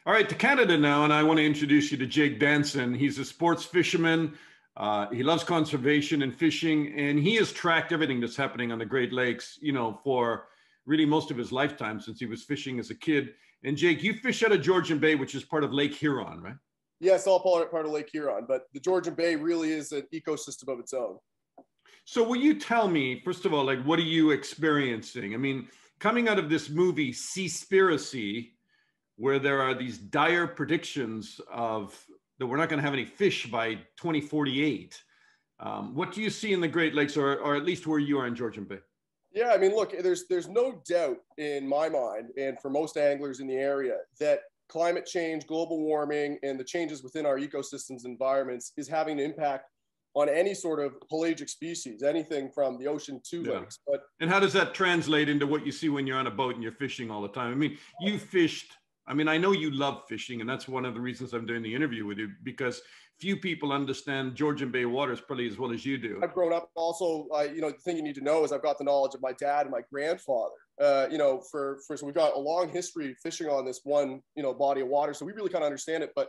All right, to Canada now, and I want to introduce you to Jake Danson. He's a sports fisherman. He loves conservation and fishing, and he has tracked everything that's happening on the Great Lakes, for really most of his lifetime since he was fishing as a kid. And Jake, you fish out of Georgian Bay, which is part of Lake Huron, right? Yes, all part of Lake Huron, but the Georgian Bay really is an ecosystem of its own. So will you tell me, first of all, like, what are you experiencing? I mean, coming out of this movie, Seaspiracy, where there are these dire predictions of that we're not going to have any fish by 2048. What do you see in the Great Lakes, or at least where you are in Georgian Bay? Yeah, I mean, look, there's no doubt in my mind, and for most anglers in the area, that climate change, global warming, and the changes within our ecosystems environments is having an impact on any sort of pelagic species, anything from the ocean to lakes. And how does that translate into what you see when you're on a boat and you're fishing all the time? I mean, you fished. I mean, I know you love fishing, and that's one of the reasons I'm doing the interview with you, because few people understand Georgian Bay waters probably as well as you do. I've grown up also, the thing you need to know is I've got the knowledge of my dad and my grandfather, so we've got a long history fishing on this one, body of water. So we really kind of understand it, but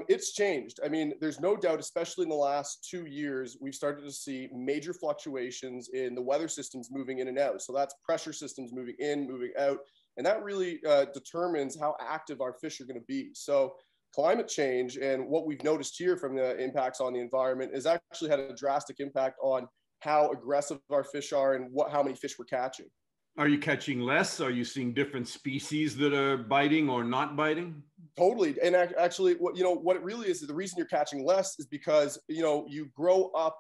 it's changed. I mean, there's no doubt, especially in the last 2 years, we've started to see major fluctuations in the weather systems moving in and out. So that's pressure systems moving in, moving out. And that really determines how active our fish are going to be. So climate change and what we've noticed here from the impacts on the environment has actually had a drastic impact on how aggressive our fish are and how many fish we're catching. Are you catching less? Are you seeing different species that are biting or not biting? Totally. And actually, what it really is, the reason you're catching less is because, you grow up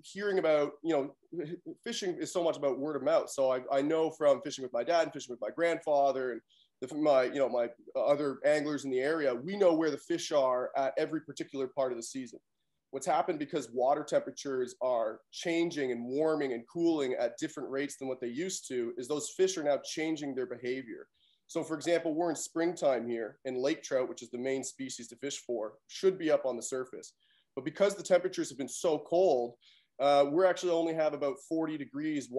hearing about, fishing is so much about word of mouth. So I know from fishing with my dad and fishing with my grandfather and my other anglers in the area, we know where the fish are at every particular part of the season. What's happened because water temperatures are changing and warming and cooling at different rates than what they used to is those fish are now changing their behavior. So for example, we're in springtime here, and lake trout, which is the main species to fish for, should be up on the surface. But because the temperatures have been so cold, we're actually only have about 40 degrees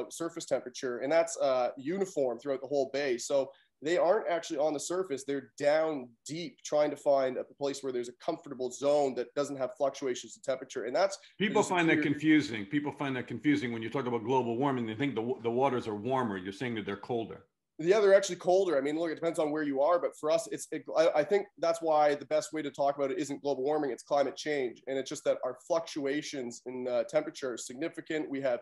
surface temperature, and that's uniform throughout the whole bay. So they aren't actually on the surface. They're down deep trying to find a place where there's a comfortable zone that doesn't have fluctuations in temperature. And that's people find that confusing. People find that confusing when you talk about global warming. They think the waters are warmer. You're saying that they're colder. Yeah, they're actually colder. I mean, look, it depends on where you are, but for us, I think that's why the best way to talk about it isn't global warming, it's climate change. And it's just that our fluctuations in temperature are significant. We have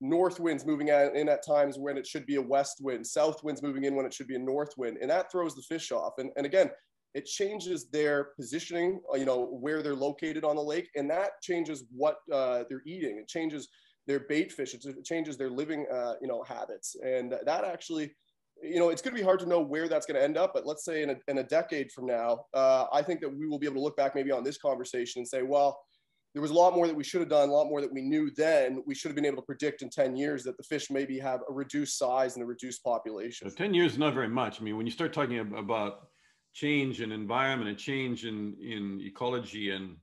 north winds moving in at times when it should be a west wind, south winds moving in when it should be a north wind, and that throws the fish off. And again, it changes their positioning, where they're located on the lake, and that changes what they're eating. It changes their bait fish. It changes their living, habits. And that actually, it's going to be hard to know where that's going to end up. But let's say in a decade from now, I think that we will be able to look back maybe on this conversation and say, well, there was a lot more that we should have done, a lot more that we knew then. We should have been able to predict in 10 years that the fish maybe have a reduced size and a reduced population. So 10 years is not very much. I mean, when you start talking about change in environment and change in ecology and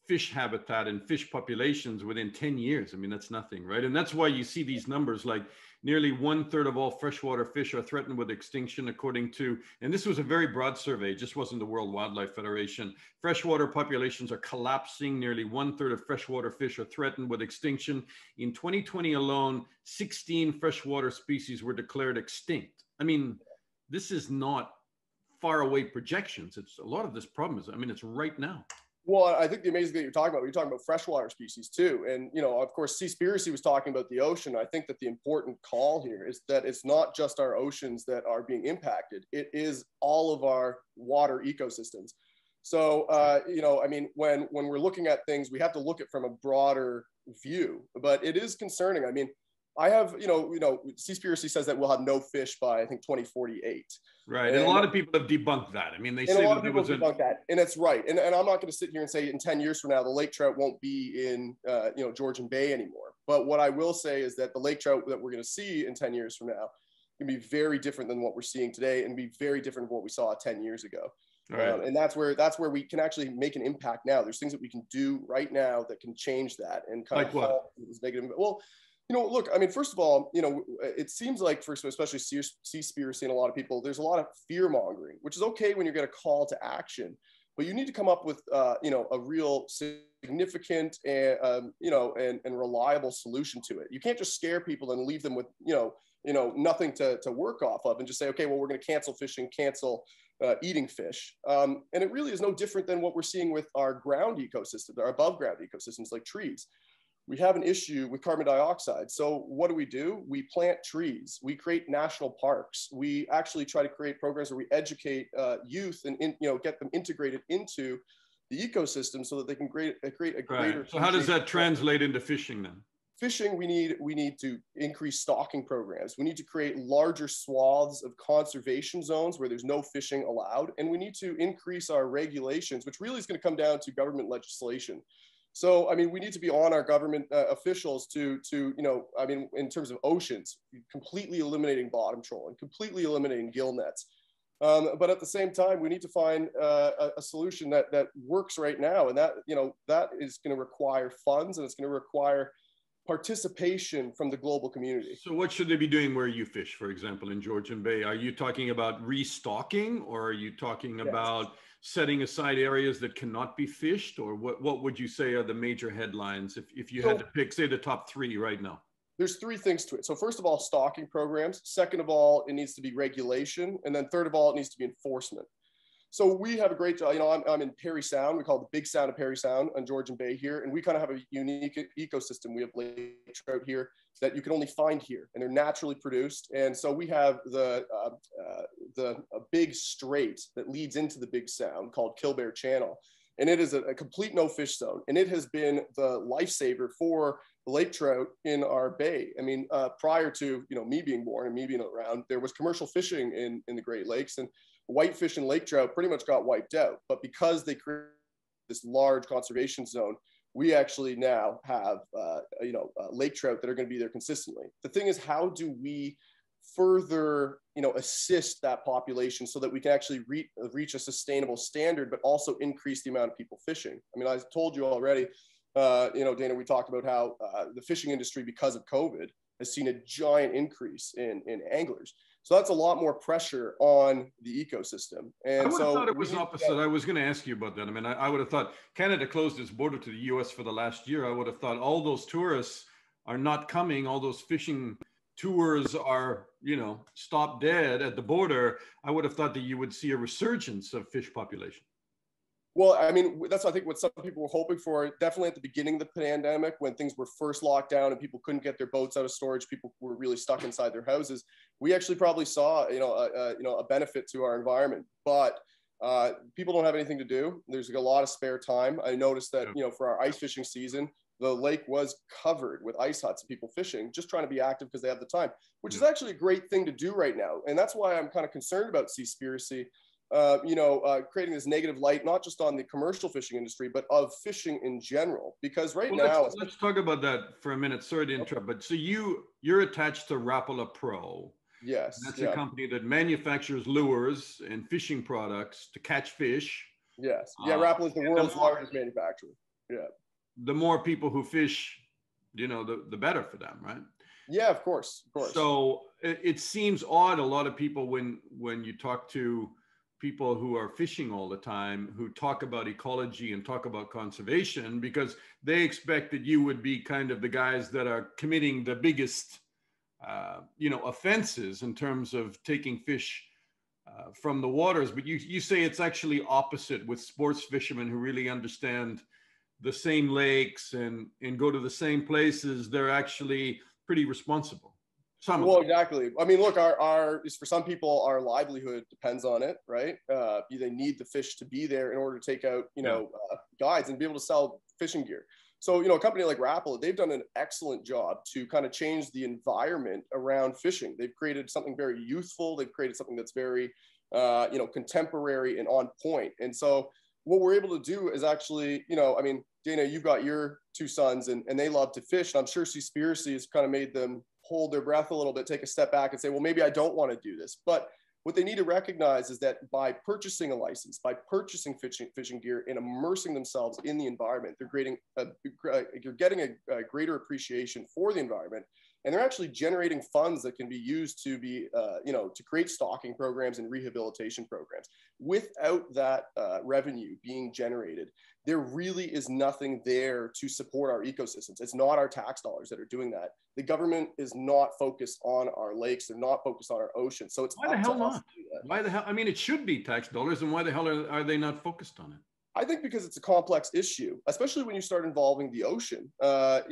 fish habitat and fish populations within 10 years, I mean, that's nothing, right? And that's why you see these numbers like nearly 1/3 of all freshwater fish are threatened with extinction, according to, and this was a very broad survey, it just wasn't the World Wildlife Federation. Freshwater populations are collapsing. Nearly 1/3 of freshwater fish are threatened with extinction. In 2020 alone, 16 freshwater species were declared extinct. I mean, this is not far away projections. It's a lot of this problem is, I mean, it's right now. Well, I think the amazing thing you're talking about freshwater species too. And, of course, Seaspiracy was talking about the ocean. I think that the important call here is that it's not just our oceans that are being impacted. It is all of our water ecosystems. So, I mean, when we're looking at things, we have to look at from a broader view, but it is concerning. I mean, I have, Seaspiracy says that we'll have no fish by, I think, 2048. Right. And a lot of people have debunked that. I mean, they say a lot of people debunk that, and it's right. And I'm not going to sit here and say in 10 years from now, the lake trout won't be in, Georgian Bay anymore. But what I will say is that the lake trout that we're going to see in 10 years from now can be very different than what we're seeing today and be very different than what we saw 10 years ago. Right. And that's where we can actually make an impact now. There's things that we can do right now that can change that and kind like of what? this negative. Well, Look, I mean, first of all, it seems like for especially Seaspiracy and a lot of people, there's a lot of fear mongering, which is okay when you get a call to action, but you need to come up with, a real significant and, and reliable solution to it. You can't just scare people and leave them with, nothing to work off of and just say, okay, well, we're going to cancel fishing, cancel eating fish. And it really is no different than what we're seeing with our ground ecosystems, our above ground ecosystems like trees. We have an issue with carbon dioxide. So what do? We plant trees. We create national parks. We actually try to create programs where we educate youth and get them integrated into the ecosystem so that they can create a greater. Right. So how does that translate into fishing then? Fishing, we need to increase stocking programs. We need to create larger swaths of conservation zones where there's no fishing allowed. And we need to increase our regulations, which really is going to come down to government legislation. So, I mean, we need to be on our government officials to in terms of oceans, completely eliminating bottom trolling, completely eliminating gill nets. But at the same time, we need to find a solution that works right now. And that is going to require funds, and it's going to require participation from the global community. So what should they be doing where you fish, for example, in Georgian Bay? Are you talking about restocking, or are you talking about setting aside areas that cannot be fished? Or what would you say are the major headlines if you had to pick, say, the top three right now? There's three things to it. So first of all, stocking programs. Second of all, it needs to be regulation. And then third of all, it needs to be enforcement. So we have a great job. I'm in Parry Sound. We call it the Big Sound of Parry Sound on Georgian Bay here. And we kind of have a unique ecosystem. We have lake trout here that you can only find here, and they're naturally produced. And so we have a big strait that leads into the Big Sound called Killbear Channel. And it is a complete no fish zone. And it has been the lifesaver for the lake trout in our bay. I mean, prior to, me being born and me being around, there was commercial fishing in the Great Lakes, and whitefish and lake trout pretty much got wiped out. But because they created this large conservation zone, we actually now have, lake trout that are going to be there consistently. The thing is, how do we further, assist that population so that we can actually reach a sustainable standard, but also increase the amount of people fishing? I mean, I told you already, Dana, we talked about how the fishing industry, because of COVID, has seen a giant increase in anglers. So that's a lot more pressure on the ecosystem. And I would have so thought it was opposite. I was going to ask you about that. I mean, I would have thought Canada closed its border to the US for the last year. I would have thought all those tourists are not coming. All those fishing tours are, stopped dead at the border. I would have thought that you would see a resurgence of fish population. Well, I mean, that's, I think, what some people were hoping for. Definitely at the beginning of the pandemic, when things were first locked down and people couldn't get their boats out of storage, people were really stuck inside their houses. We actually probably saw, a benefit to our environment. But people don't have anything to do. There's a lot of spare time. I noticed that, for our ice fishing season, the lake was covered with ice huts of people fishing, just trying to be active because they have the time, which is actually a great thing to do right now. And that's why I'm kind of concerned about Seaspiracy. Creating this negative light, not just on the commercial fishing industry, but of fishing in general. Because now, let's talk about that for a minute. Sorry to interrupt, but so you're attached to Rapala Pro. Yes, that's a company that manufactures lures and fishing products to catch fish. Yes, Rapala is the world's largest manufacturer. Yeah, the more people who fish, the better for them, right? Yeah, of course. So it seems odd. A lot of people, when you talk to people who are fishing all the time, who talk about ecology and talk about conservation, because they expect that you would be kind of the guys that are committing the biggest, offenses in terms of taking fish from the waters. But you say it's actually opposite with sports fishermen who really understand the same lakes and go to the same places. They're actually pretty responsible. Well, exactly. I mean, look, our for some people, our livelihood depends on it, right? They need the fish to be there in order to take out, guides and be able to sell fishing gear. So, a company like Rapala, they've done an excellent job to kind of change the environment around fishing. They've created something very youthful. They've created something that's very, contemporary and on point. And so what we're able to do is actually, Dana, you've got your two sons and they love to fish. And I'm sure Seaspiracy has kind of made them hold their breath a little bit, take a step back and say, well, maybe I don't want to do this. But what they need to recognize is that by purchasing a license, by purchasing fishing gear and immersing themselves in the environment, you're getting a greater appreciation for the environment. and they're actually generating funds that can be used to be, to create stocking programs and rehabilitation programs. Without that revenue being generated, there really is nothing there to support our ecosystems. It's not our tax dollars that are doing that. The government is not focused on our lakes. They're not focused on our oceans. So it's why the hell not? Why the hell? I mew, it should be tax dollars, and why the hell are they not focused on it? I think because it's a complex issue, especially when you start involving the ocean. I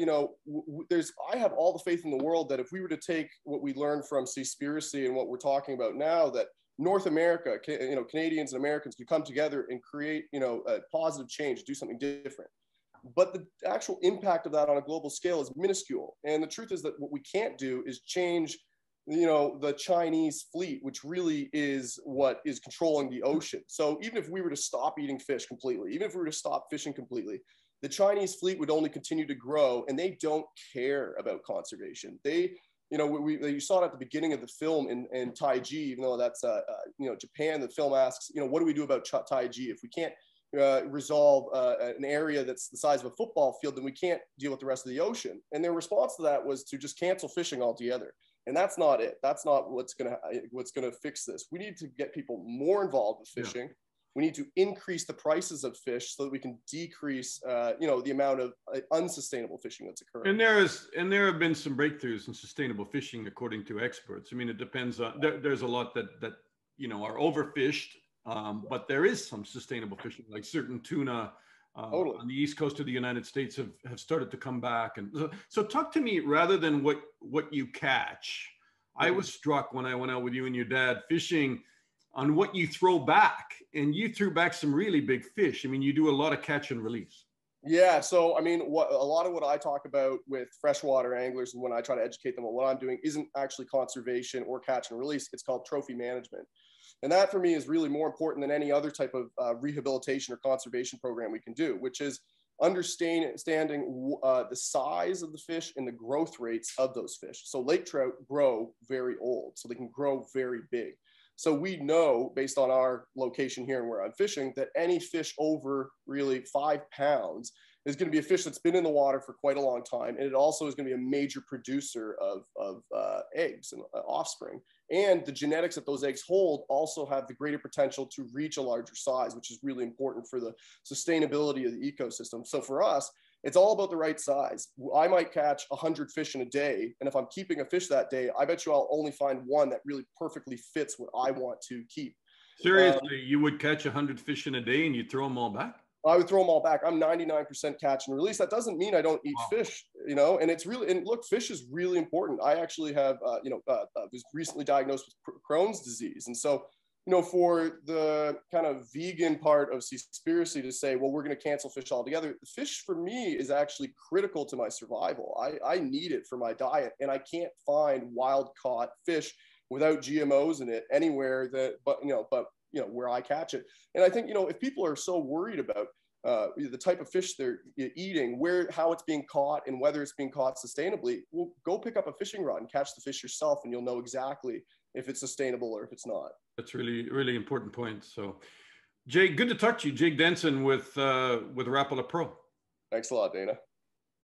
have all the faith in the world that if we were to take what we learned from Seaspiracy and what we're talking about now, that North America, Canadians and Americans could come together and create, a positive change, do something different. But the actual impact of that on a global scale is minuscule. And the truth is that what we can't do is change the Chinese fleet, which really is what is controlling the ocean. So even if we were to stop eating fish completely, even if we were to stop fishing completely, the Chinese fleet would only continue to grow, and they don't care about conservation. You saw it at the beginning of the film in Taiji, even though that's, Japan. The film asks, what do we do about Taiji? If we can't resolve an area that's the size of a football field, then we can't deal with the rest of the ocean. And their response to that was to just cancel fishing altogether. And that's not it. That's not what's gonna fix this. We need to get people more involved with fishing. Yeah. We need to increase the prices of fish so that we can decrease, the amount of unsustainable fishing that's occurring. And there have been some breakthroughs in sustainable fishing, according to experts. I mean, it depends on. There's a lot that are overfished, but there is some sustainable fishing, like certain tuna. Totally. On the east coast of the United States have started to come back. And so talk to me, rather than what you catch. I was struck when I went out with you and your dad fishing on what you throw back, and you threw back some really big fish. I mean, you do a lot of catch and release. Yeah. So, I mean, a lot of what I talk about with freshwater anglers and when I try to educate them on what I'm doing isn't actually conservation or catch and release. It's called trophy management. And that for me is really more important than any other type of rehabilitation or conservation program we can do, which is understanding the size of the fish and the growth rates of those fish. So lake trout grow very old, so they can grow very big. So we know, based on our location here and where I'm fishing, that any fish over really 5 pounds is going to be a fish that's been in the water for quite a long time. And it also is going to be a major producer of eggs and offspring. And the genetics that those eggs hold also have the greater potential to reach a larger size, which is really important for the sustainability of the ecosystem. So for us, it's all about the right size. I might catch 100 fish in a day. And if I'm keeping a fish that day, I bet you I'll only find one that really perfectly fits what I want to keep. Seriously, you would catch 100 fish in a day and you'd throw them all back? I would throw them all back. I'm 99% catch and release. That doesn't mean I don't eat fish, and it's really, and look, fish is really important. I actually have, was recently diagnosed with Crohn's disease. And so, for the kind of vegan part of Seaspiracy to say, well, we're going to cancel fish altogether. The fish for me is actually critical to my survival. I need it for my diet, and I can't find wild caught fish without GMOs in it anywhere but where I catch it. And I think, if people are so worried about the type of fish they're eating, how it's being caught and whether it's being caught sustainably, well, go pick up a fishing rod and catch the fish yourself, and you'll know exactly if it's sustainable or if it's not. That's really, really important point. So, Jake, good to talk to you. Jake Danson with Rapala Pro. Thanks a lot, Dana.